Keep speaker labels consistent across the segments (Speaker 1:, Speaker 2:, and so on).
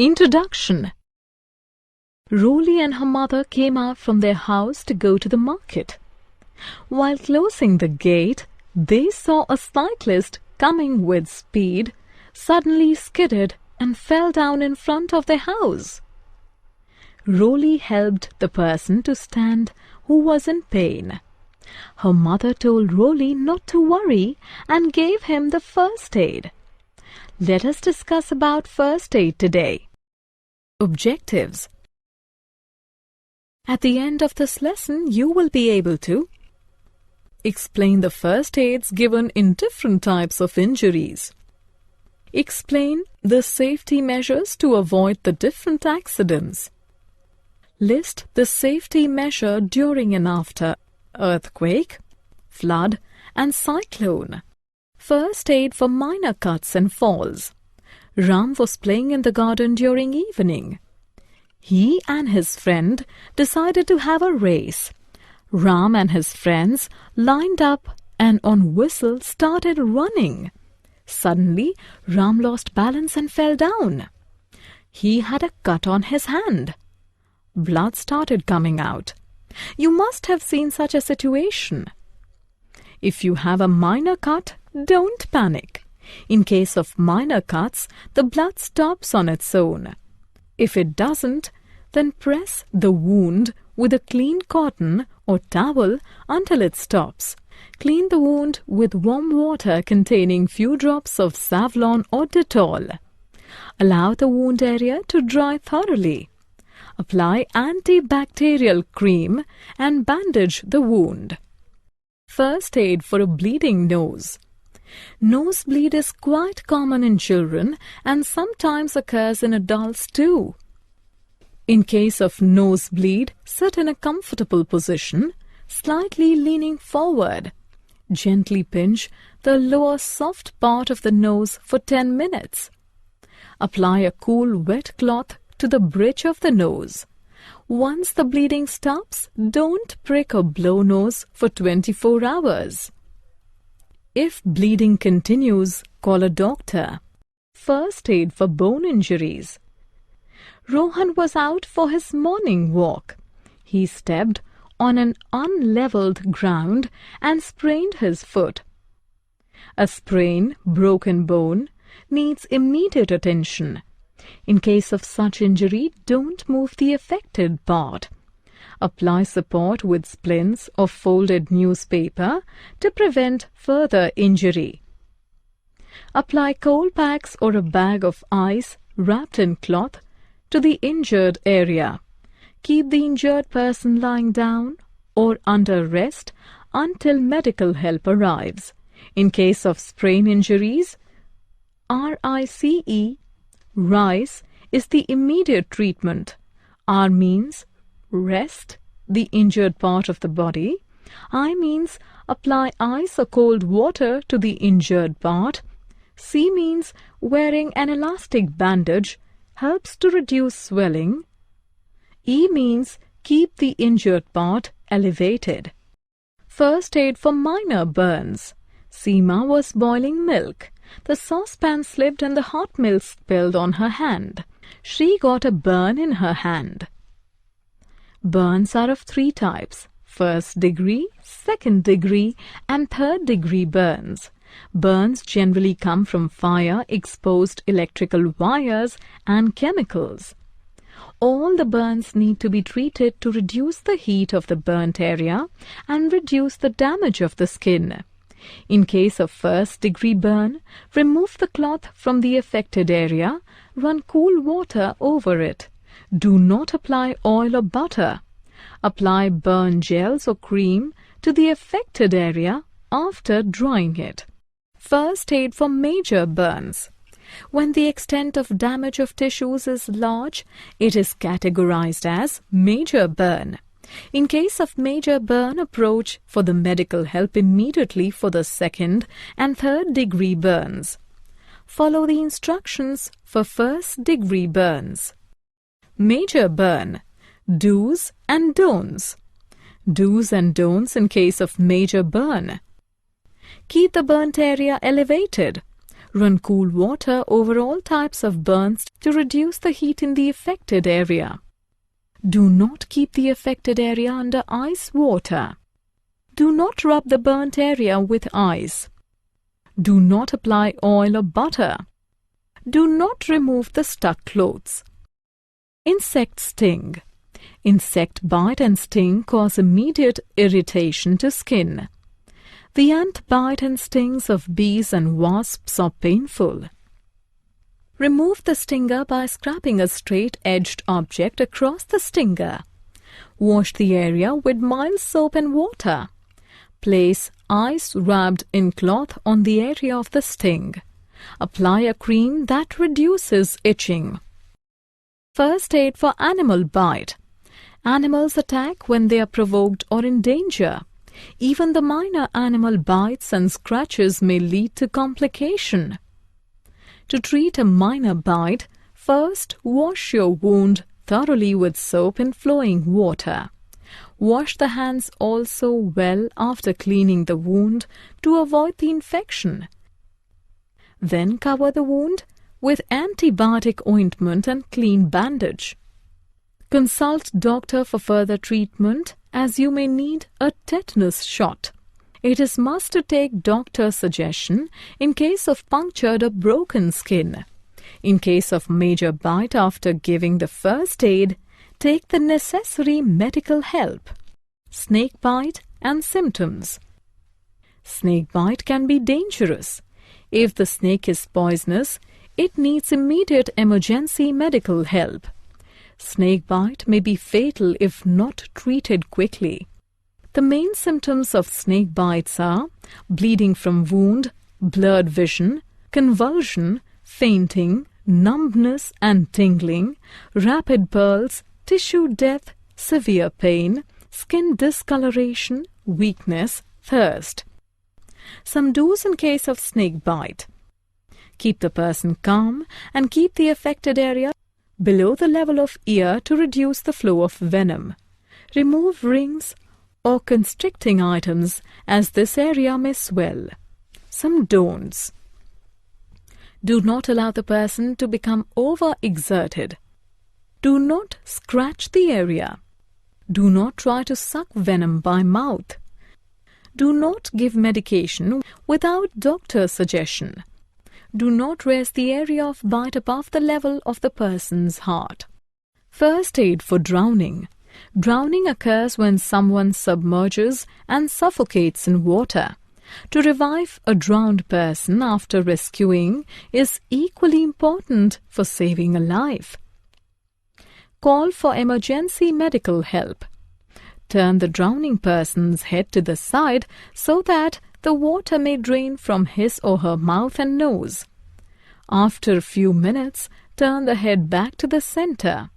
Speaker 1: Introduction. Roly and her mother came out from their house to go to the market. While closing the gate, they saw a cyclist coming with speed, suddenly skidded and fell down in front of their house. Roly helped the person to stand who was in pain. Her mother told Roly not to worry and gave him the first aid. Let us discuss about first aid today. Objectives. At the end of this lesson, you will be able to explain the first aids given in different types of injuries. Explain the safety measures to avoid the different accidents. List the safety measure during and after earthquake, flood and cyclone. First aid for minor cuts and falls. Ram was playing in the garden during evening. He and his friend decided to have a race. Ram and his friends lined up and on whistle started running. Suddenly, Ram lost balance and fell down. He had a cut on his hand. Blood started coming out. You must have seen such a situation. If you have a minor cut, don't panic. In case of minor cuts, the blood stops on its own. If it doesn't, then press the wound with a clean cotton or towel until it stops. Clean the wound with warm water containing few drops of Savlon or Dettol. Allow the wound area to dry thoroughly. Apply antibacterial cream and bandage the wound. First aid for a bleeding nose. Nosebleed is quite common in children and sometimes occurs in adults too. In case of nosebleed, sit in a comfortable position, slightly leaning forward. Gently pinch the lower soft part of the nose for 10 minutes. Apply a cool wet cloth to the bridge of the nose. Once the bleeding stops, don't prick or blow nose for 24 hours. If bleeding continues, call a doctor. First aid for bone injuries. Rohan was out for his morning walk. He stepped on an unleveled ground and sprained his foot. A sprain, broken bone, needs immediate attention. In case of such injury, don't move the affected part. Apply support with splints or folded newspaper to prevent further injury. Apply cold packs or a bag of ice wrapped in cloth to the injured area. Keep the injured person lying down or under rest until medical help arrives. In case of sprain injuries, RICE is the immediate treatment. R means rest the injured part of the body. I means apply ice or cold water to the injured part. C means wearing an elastic bandage helps to reduce swelling. E means keep the injured part elevated. First aid for minor burns. Seema was boiling milk. The saucepan slipped and the hot milk spilled on her hand. She got a burn in her hand. Burns are of 3 types: first degree, second degree, and third degree burns. Burns generally come from fire, exposed electrical wires, and chemicals. All the burns need to be treated to reduce the heat of the burnt area and reduce the damage of the skin. In case of first-degree burn, remove the cloth from the affected area, run cool water over it. Do not apply oil or butter. Apply burn gels or cream to the affected area after drying it. First aid for major burns. When the extent of damage of tissues is large, it is categorized as major burn. In case of major burn, approach for the medical help immediately for the second and third degree burns. Follow the instructions for first degree burns. Major burn. Do's and don'ts. Do's and don'ts in case of major burn. Keep the burnt area elevated. Run cool water over all types of burns to reduce the heat in the affected area. Do not keep the affected area under ice water. Do not rub the burnt area with ice. Do not apply oil or butter. Do not remove the stuck clothes. Insect sting. Insect bite and sting cause immediate irritation to skin. The ant bite and stings of bees and wasps are painful. Remove the stinger by scraping a straight-edged object across the stinger. Wash the area with mild soap and water. Place ice wrapped in cloth on the area of the sting. Apply a cream that reduces itching. First aid for animal bite. Animals attack when they are provoked or in danger. Even the minor animal bites and scratches may lead to complication. To treat a minor bite, first wash your wound thoroughly with soap in flowing water. Wash the hands also well after cleaning the wound to avoid the infection. Then cover the wound with antibiotic ointment and clean bandage. Consult doctor for further treatment as you may need a tetanus shot. It is must to take doctor's suggestion in case of punctured or broken skin. In case of major bite after giving the first aid, take the necessary medical help. Snake bite and symptoms. Snake bite can be dangerous. If the snake is poisonous, it needs immediate emergency medical help. Snake bite may be fatal if not treated quickly. The main symptoms of snake bites are bleeding from wound, blurred vision, convulsion, fainting, numbness and tingling, rapid pulse, tissue death, severe pain, skin discoloration, weakness, thirst. Some do's in case of snake bite. Keep the person calm and keep the affected area below the level of ear to reduce the flow of venom. Remove rings or constricting items as this area may swell. Some don'ts. Do not allow the person to become overexerted. Do not scratch the area. Do not try to suck venom by mouth. Do not give medication without doctor's suggestion. Do not raise the area of bite above the level of the person's heart. First aid for drowning. Drowning occurs when someone submerges and suffocates in water. To revive a drowned person after rescuing is equally important for saving a life. Call for emergency medical help. Turn the drowning person's head to the side so that the water may drain from his or her mouth and nose. After a few minutes, turn the head back to the center.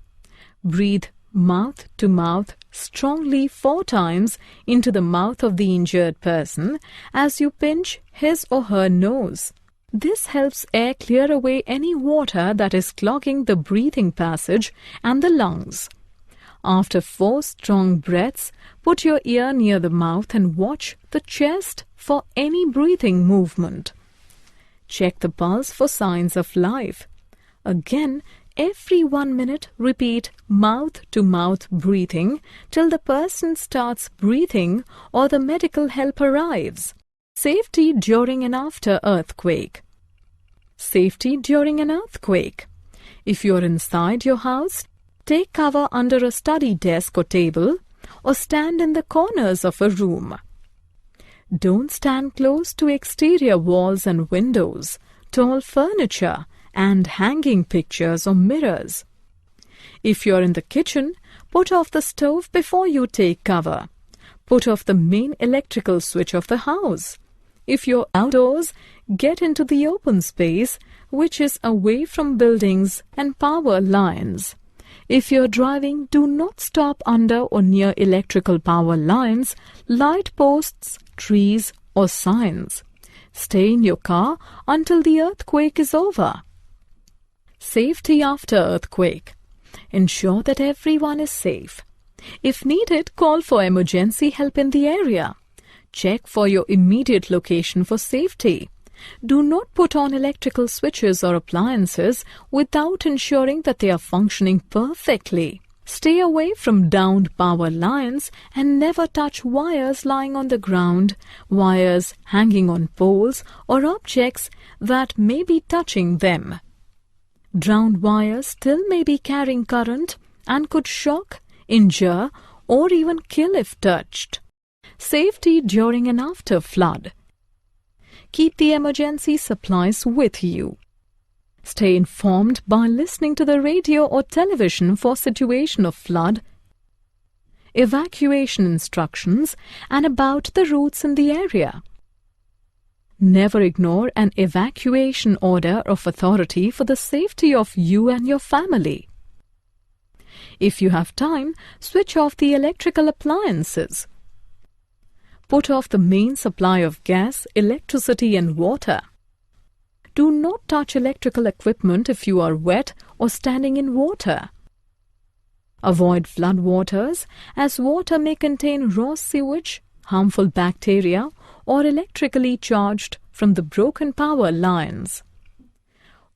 Speaker 1: Breathe mouth to mouth strongly 4 times into the mouth of the injured person as you pinch his or her nose. This helps air clear away any water that is clogging the breathing passage and the lungs. After 4 strong breaths, put your ear near the mouth and watch the chest for any breathing movement. Check the pulse for signs of life. Again, every 1 minute, repeat mouth-to-mouth breathing till the person starts breathing or the medical help arrives. Safety during and after earthquake. Safety during an earthquake. If you're inside your house, take cover under a study desk or table, or stand in the corners of a room. Don't stand close to exterior walls and windows, tall furniture, and hanging pictures or mirrors. If you're in the kitchen, put off the stove before you take cover. Put off the main electrical switch of the house. If you're outdoors, get into the open space, which is away from buildings and power lines. If you're driving, do not stop under or near electrical power lines, light posts, trees, or signs. Stay in your car until the earthquake is over. Safety after earthquake. Ensure that everyone is safe. If needed, call for emergency help in the area. Check for your immediate location for safety. Do not put on electrical switches or appliances without ensuring that they are functioning perfectly. Stay away from downed power lines and never touch wires lying on the ground, wires hanging on poles, or objects that may be touching them. Drowned wires still may be carrying current and could shock, injure, or even kill if touched. Safety during and after flood. Keep the emergency supplies with you. Stay informed by listening to the radio or television for situation of flood, evacuation instructions, and about the routes in the area. Never ignore an evacuation order of authority for the safety of you and your family. If you have time, switch off the electrical appliances. Put off the main supply of gas, electricity, and water. Do not touch electrical equipment if you are wet or standing in water. Avoid flood waters, as water may contain raw sewage, harmful bacteria, or electrically charged from the broken power lines.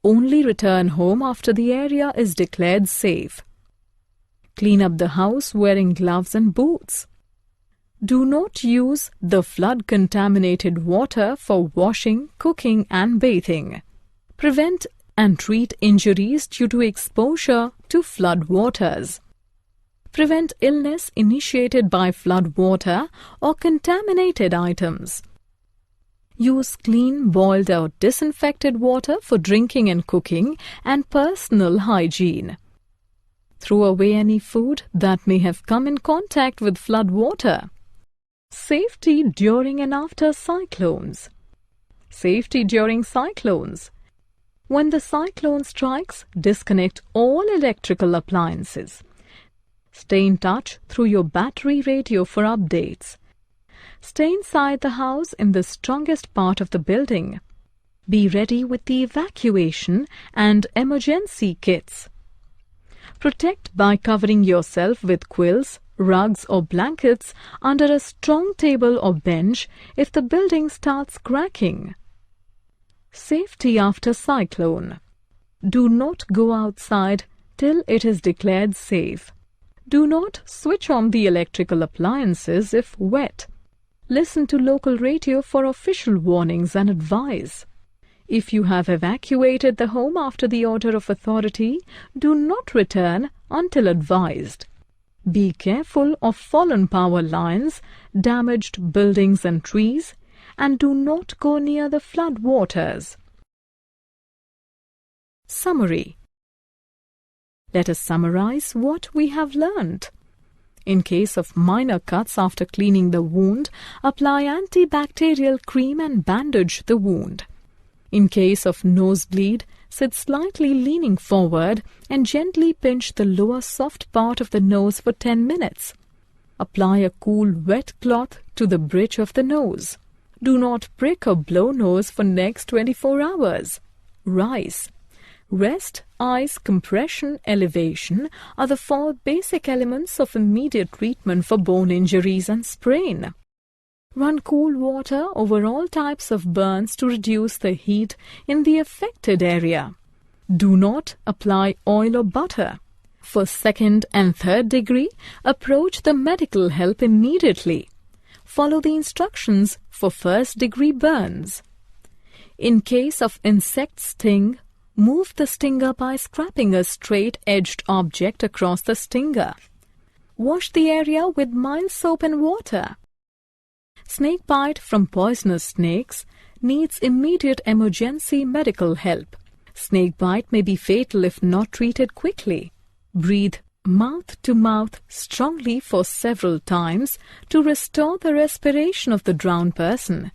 Speaker 1: Only return home after the area is declared safe. Clean up the house wearing gloves and boots. Do not use the flood-contaminated water for washing, cooking, and bathing. Prevent and treat injuries due to exposure to flood waters. Prevent illness initiated by flood water or contaminated items. Use clean, boiled or disinfected water for drinking and cooking and personal hygiene. Throw away any food that may have come in contact with flood water. Safety during and after cyclones. Safety during cyclones. When the cyclone strikes, disconnect all electrical appliances. Stay in touch through your battery radio for updates. Stay inside the house in the strongest part of the building. Be ready with the evacuation and emergency kits. Protect by covering yourself with quilts, rugs or blankets under a strong table or bench if the building starts cracking. Safety after cyclone. Do not go outside till it is declared safe. Do not switch on the electrical appliances if wet. Listen to local radio for official warnings and advice. If you have evacuated the home after the order of authority, do not return until advised. Be careful of fallen power lines, damaged buildings and trees, and do not go near the flood waters. Summary. Let us summarize what we have learnt. In case of minor cuts after cleaning the wound, apply antibacterial cream and bandage the wound. In case of nosebleed, sit slightly leaning forward and gently pinch the lower soft part of the nose for 10 minutes. Apply a cool wet cloth to the bridge of the nose. Do not prick or blow nose for next 24 hours. Rise. Rest, ice, compression, elevation are the 4 basic elements of immediate treatment for bone injuries and sprain. Run cool water over all types of burns to reduce the heat in the affected area. Do not apply oil or butter. For 2nd and 3rd degree, approach the medical help immediately. Follow the instructions for 1st degree burns. In case of insect sting, move the stinger by scraping a straight-edged object across the stinger. Wash the area with mild soap and water. Snake bite from poisonous snakes needs immediate emergency medical help. Snake bite may be fatal if not treated quickly. Breathe mouth to mouth strongly for several times to restore the respiration of the drowned person.